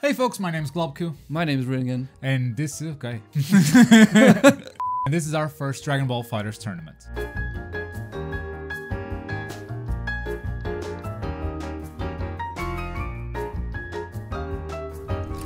Hey folks, my name is Globku. My name is EienRinnegan. And this is okay. And this is our first Dragon Ball FighterZ tournament.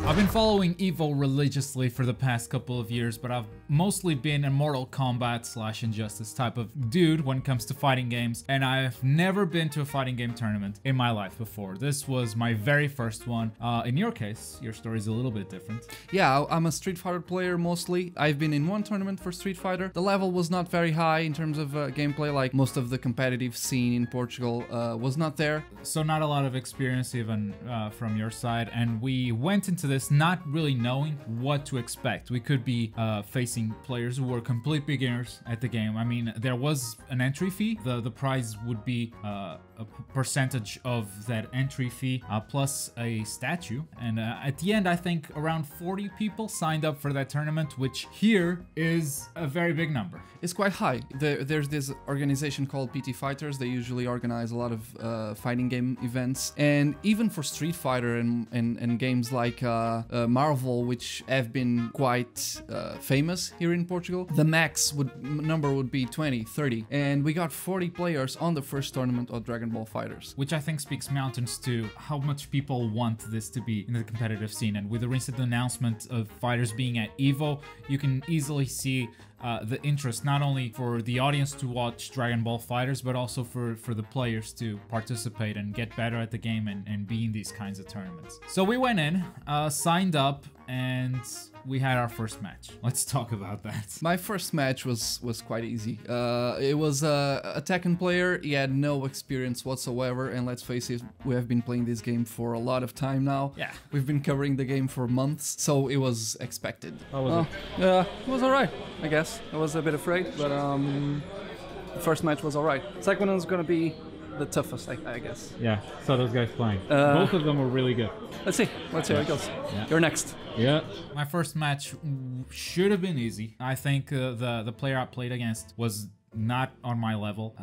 I've been following EVO religiously for the past couple of years, but I've mostly been a Mortal Kombat / Injustice type of dude when it comes to fighting games, and I've never been to a fighting game tournament in my life before. This was my very first one. In your case, your story is a little bit different. Yeah, I'm a Street Fighter player mostly. I've been in one tournament for Street Fighter. The level was not very high in terms of gameplay, like most of the competitive scene in Portugal was not there. So not a lot of experience even from your side, and we went into this not really knowing what to expect. We could be facing players who were complete beginners at the game. I mean, there was an entry fee. The prize would be a percentage of that entry fee plus a statue, and at the end I think around 40 people signed up for that tournament, which here is a very big number. It's quite high. There's this organization called PT Fighters. They usually organize a lot of fighting game events, and even for Street Fighter and games like Marvel, which have been quite famous here in Portugal, the max number would be 20, 30, and we got 40 players on the first tournament of Dragon Ball FighterZ. Which I think speaks mountains to how much people want this to be in the competitive scene, and with the recent announcement of FighterZ being at EVO, you can easily see the interest not only for the audience to watch Dragon Ball FighterZ, but also for the players to participate and get better at the game and be in these kinds of tournaments. So we went in, signed up, and we had our first match. Let's talk about that. My first match was quite easy. It was a Tekken player. He had no experience whatsoever, and let's face it, we have been playing this game for a lot of time now. Yeah. We've been covering the game for months, so it was expected. How was it? It was alright, I guess. I was a bit afraid, but the first match was alright. Second one was gonna be the toughest, I guess. Yeah, saw those guys playing. Both of them were really good. Let's see how it goes. Yeah. You're next. Yeah. My first match should have been easy. I think the player I played against was not on my level,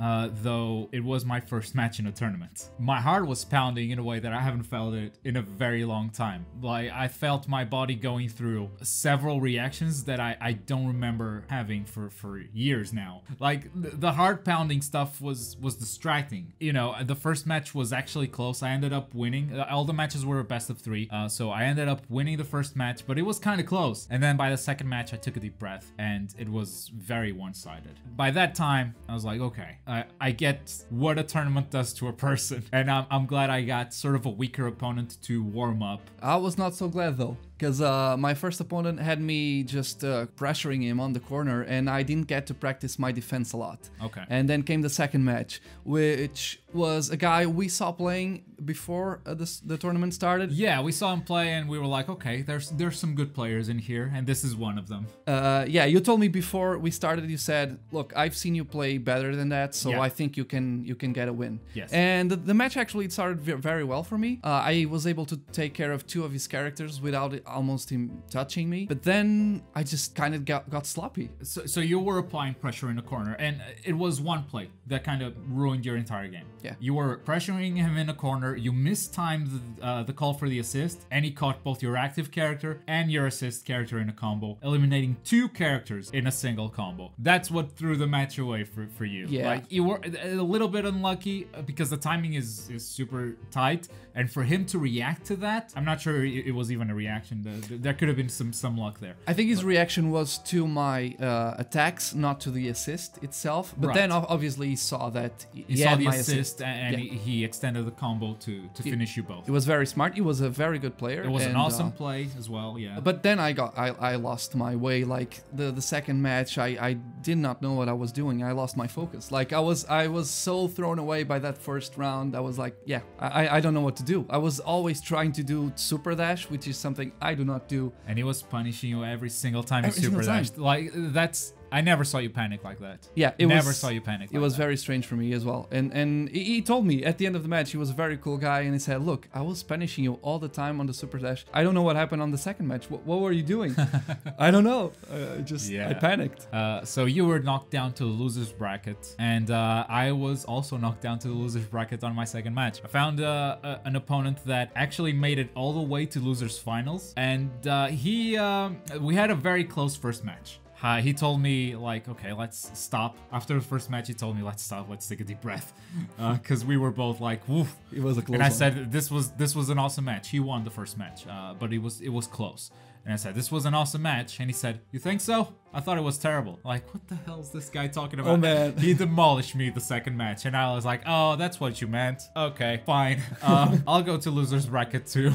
though it was my first match in a tournament. My heart was pounding in a way that I haven't felt it in a very long time. Like, I felt my body going through several reactions that I don't remember having for years now. Like, the heart pounding stuff was distracting. You know, the first match was actually close. I ended up winning. All the matches were a best of 3, so I ended up winning the first match, but it was kind of close. And then by the second match, I took a deep breath, and it was very one-sided. By that time, I was like, okay, I get what a tournament does to a person, and I'm glad I got sort of a weaker opponent to warm up. I was not so glad though, because my first opponent had me just pressuring him on the corner, and I didn't get to practice my defense a lot. Okay. And then came the second match, which was a guy we saw playing before the tournament started. Yeah, we saw him play, and we were like, okay, there's some good players in here, and this is one of them. Yeah, you told me before we started, you said, look, I've seen you play better than that, so yeah. I think you can get a win. Yes. And the match actually started very well for me. I was able to take care of 2 of his characters without almost him touching me, but then I just kind of got sloppy. So you were applying pressure in the corner, and it was one play that kind of ruined your entire game. Yeah. You were pressuring him in the corner, you mistimed the call for the assist, and he caught both your active character and your assist character in a combo, eliminating 2 characters in a single combo. That's what threw the match away for you. Yeah. Like, you were a little bit unlucky because the timing is super tight, and for him to react to that, I'm not sure it was even a reaction. There could have been some luck there. I think his reaction was to my attacks, not to the assist itself. But Right. then obviously he saw that He saw had the my assist, and Yeah. he extended the combo to finish you both. It was very smart. He was a very good player. It was an and, awesome play as well, yeah. But then I lost my way. Like the second match, I did not know what I was doing. I lost my focus. Like I was so thrown away by that first round. I was like, yeah, I don't know what to do. I was always trying to do super dash, which is something I do not do. And he was punishing you every single time you Every single super dashed. Like, that's I never saw you panic like that. Yeah, never saw you panic. It was very strange for me as well. And he told me at the end of the match, he was a very cool guy, and he said, "Look, I was punishing you all the time on the Super Dash. I don't know what happened on the second match. What were you doing?" I don't know. I panicked. So you were knocked down to the losers bracket, and I was also knocked down to the losers bracket on my second match. I found an opponent that actually made it all the way to losers finals, and we had a very close first match. He told me, like, okay, let's stop. After the first match, he told me, let's stop, let's take a deep breath. Because we were both like, woof. It was a close And I one. said, this was an awesome match. He won the first match, but it was close. And I said, this was an awesome match. And he said, you think so? I thought it was terrible. Like, what the hell is this guy talking about? Oh, man. He demolished me the second match. And I was like, oh, that's what you meant. Okay, fine. I'll go to losers bracket too.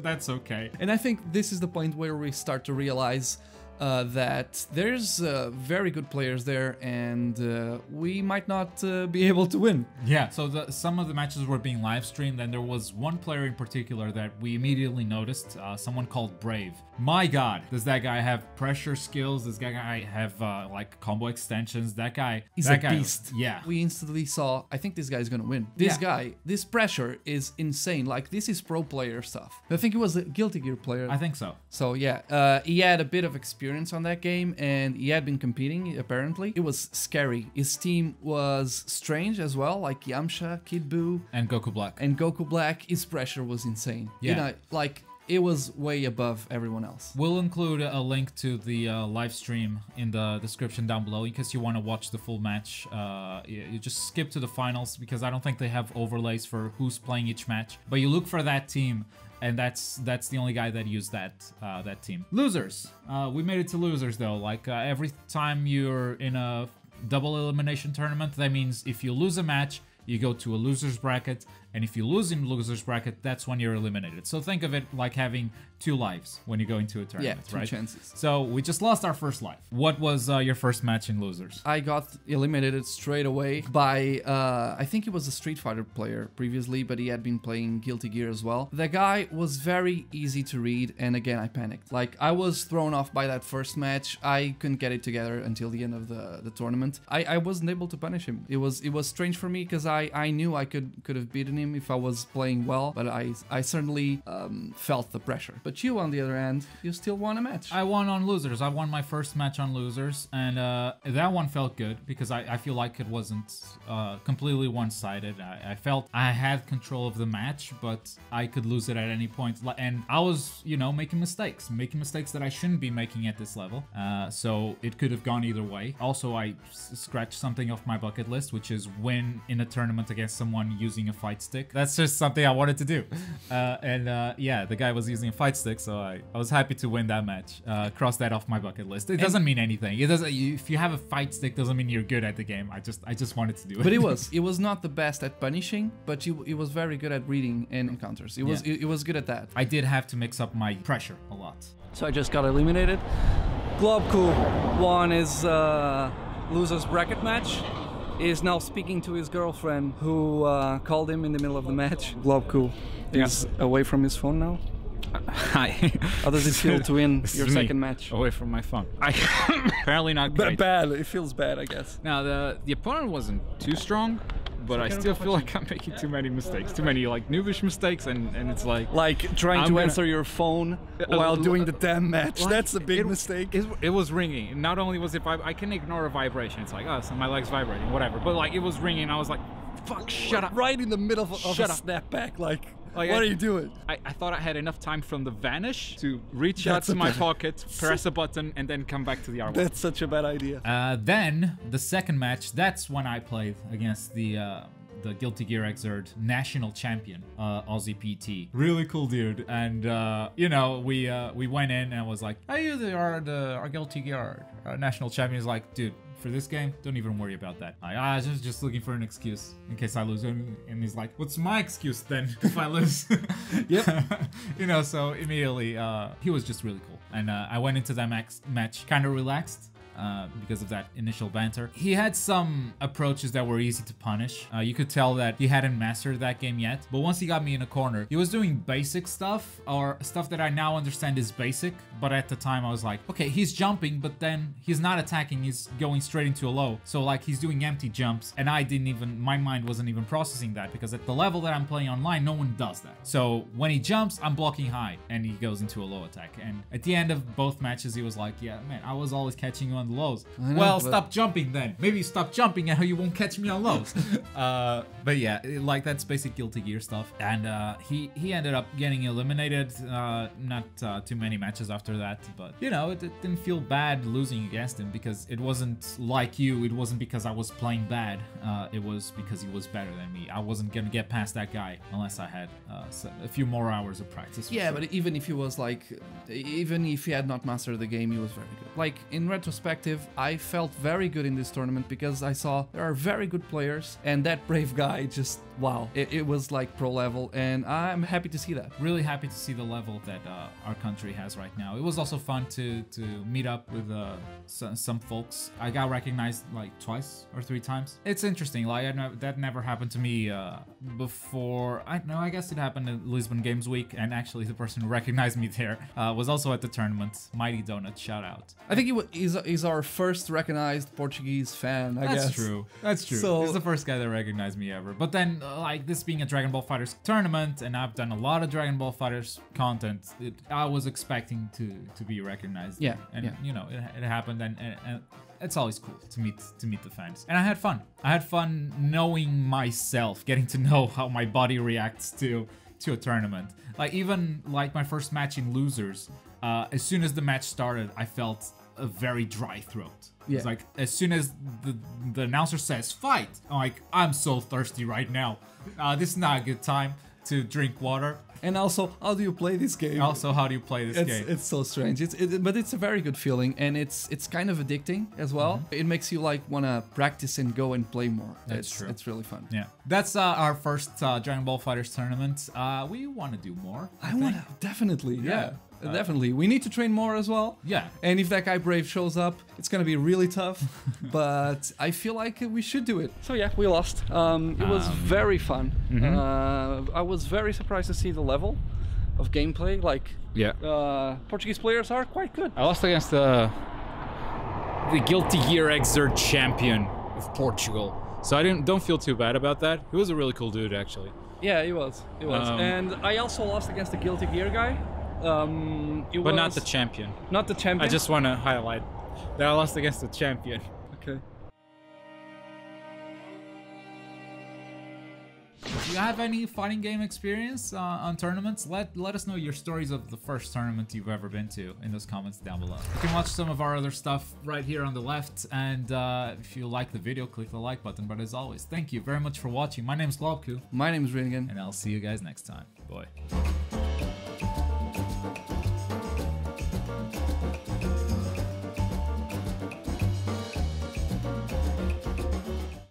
That's okay. And I think this is the point where we start to realize that there's very good players there, and we might not be able to win. Yeah, so some of the matches were being live streamed, and there was one player in particular that we immediately noticed, someone called Brave. My god, does that guy have pressure skills? Does that guy have like combo extensions? That guy He's a beast. Yeah. We instantly saw, I think this guy's gonna win. This guy, this pressure is insane. Like, this is pro player stuff. I think he was a Guilty Gear player. I think so. So yeah, he had a bit of experience on that game, and he had been competing, apparently. It was scary. His team was strange as well, like Yamcha, Kid Buu, And Goku Black. and Goku Black. His pressure was insane. Yeah. You know, like, it was way above everyone else. We'll include a link to the live stream in the description down below in case you want to watch the full match. You just skip to the finals because I don't think they have overlays for who's playing each match. But you look for that team, and that's the only guy that used that team. Losers. We made it to losers though. Like every time you're in a double elimination tournament, that means if you lose a match, you go to a losers bracket, and if you lose in losers bracket, that's when you're eliminated. So think of it like having 2 lives when you go into a tournament, Yeah, 2 right? chances. So we just lost our first life. What was your first match in losers? I got eliminated straight away by, I think he was a Street Fighter player previously, but he had been playing Guilty Gear as well. The guy was very easy to read, and again, I panicked. Like, I was thrown off by that first match. I couldn't get it together until the end of the tournament. I wasn't able to punish him. It was strange for me because I knew I could have beaten him if I was playing well, but I certainly felt the pressure. But you, on the other hand, you still won a match. I won on losers. I won my first match on losers, and that one felt good because I feel like it wasn't completely one-sided. I felt I had control of the match, but I could lose it at any point. And I was, you know, making mistakes that I shouldn't be making at this level. So it could have gone either way. Also, I scratched something off my bucket list, which is win in a tournament against someone using a fight stick. That's just something I wanted to do. Yeah, the guy was using a fight stick, so I was happy to win that match. Cross that off my bucket list. It doesn't mean anything. It doesn't. If you have a fight stick, doesn't mean you're good at the game. I just wanted to do it. But it was not the best at punishing, but it was very good at reading and encounters. It was good at that. I did have to mix up my pressure a lot. So I just got eliminated. Globku won his losers bracket match. He is now speaking to his girlfriend, who called him in the middle of the match. Globku is away from his phone now. Hi. How does it feel to win This your is me, second match? away from my phone. Apparently not great. Bad. It feels bad, I guess. Now the opponent wasn't too strong, but I still feel like I'm making too many mistakes, too many like noobish mistakes, and it's like trying I'm to gonna- answer your phone while doing the damn match. Like, That's a big mistake. It was ringing. Not only was it I can ignore a vibration. It's like, oh, so my leg's vibrating, whatever. But like it was ringing. I was like, fuck, shut up. Right in the middle of a Shut up. snapback. Like Like, what are you doing? I thought I had enough time from the vanish to reach out That's to a my bad- pocket, press a button, and then come back to the R1. That's such a bad idea. Then the second match, that's when I played against the Guilty Gear Xrd national champion, Aussie PT. Really cool dude. And you know, we went in and was like, hey, you are our Guilty Gear national champion. He's like, dude, for this game, don't even worry about that. I was just looking for an excuse in case I lose. And he's like, what's my excuse then if I lose? Yep. You know, so immediately he was just really cool. And I went into that match kind of relaxed. because of that initial banter. He had some approaches that were easy to punish. You could tell that he hadn't mastered that game yet, but once he got me in a corner, he was doing basic stuff, or stuff that I now understand is basic, but at the time I was like, okay, he's jumping, but then he's not attacking, he's going straight into a low. So like he's doing empty jumps, and my mind wasn't even processing that, because at the level that I'm playing online, no one does that. So when he jumps, I'm blocking high, and he goes into a low attack. And at the end of both matches, he was like, yeah, man, I was always catching you on the lows. Well, stop jumping then. Maybe stop jumping and you won't catch me on lows. But yeah, like that's basic Guilty Gear stuff. And he ended up getting eliminated. Not too many matches after that, but you know, it didn't feel bad losing against him, because it wasn't like you. It wasn't because I was playing bad. It was because he was better than me. I wasn't gonna get past that guy unless I had a few more hours of practice. Yeah, but even if he was like, even if he had not mastered the game, he was very good. Like in retrospective, I felt very good in this tournament because I saw there are very good players, and that Brave guy just, wow, it was like pro level, and I'm happy to see that. Really happy to see the level that our country has right now. It was also fun to meet up with some folks. I got recognized like twice or 3 times. It's interesting, like that never happened to me before. I guess it happened at Lisbon Games Week, and actually the person who recognized me there was also at the tournament. Mighty Donut, shout out. I think he's our first recognized Portuguese fan, I guess. That's true. That's true. So, he's the first guy that recognized me ever. But then, like, this being a Dragon Ball FighterZ tournament, and I've done a lot of Dragon Ball FighterZ content, I was expecting to be recognized. Yeah. And, you know, it happened, and it's always cool to meet the fans. And I had fun. I had fun knowing myself, getting to know how my body reacts to a tournament. Like, even, like, my first match in Losers, as soon as the match started, I felt a very dry throat. Yeah. It's like, as soon as the announcer says fight, I'm like, I'm so thirsty right now. This is not a good time to drink water. And also, how do you play this game? Also, how do you play this game? It's so strange. But it's a very good feeling, and it's kind of addicting as well. Mm-hmm. It makes you like wanna practice and go and play more. That's true. It's really fun. Yeah, that's our first Dragon Ball FighterZ tournament. We want to do more. I want to definitely. Yeah. Definitely. We need to train more as well. Yeah. And if that guy Brave shows up, it's going to be really tough. But I feel like we should do it. So yeah, we lost. It was very fun. I was very surprised to see the level of gameplay. Like, Portuguese players are quite good. I lost against the Guilty Gear Exert champion of Portugal. So I don't feel too bad about that. He was a really cool dude, actually. Yeah, he was. And I also lost against the Guilty Gear guy. But not the champion. Not the champion? I just want to highlight that I lost against the champion. Okay. Do you have any fighting game experience on tournaments? Let us know your stories of the first tournament you've ever been to in those comments down below. You can watch some of our other stuff right here on the left, and if you like the video, click the like button. But as always, thank you very much for watching. My name is Globku. My name is EienRinnegan. And I'll see you guys next time. Bye.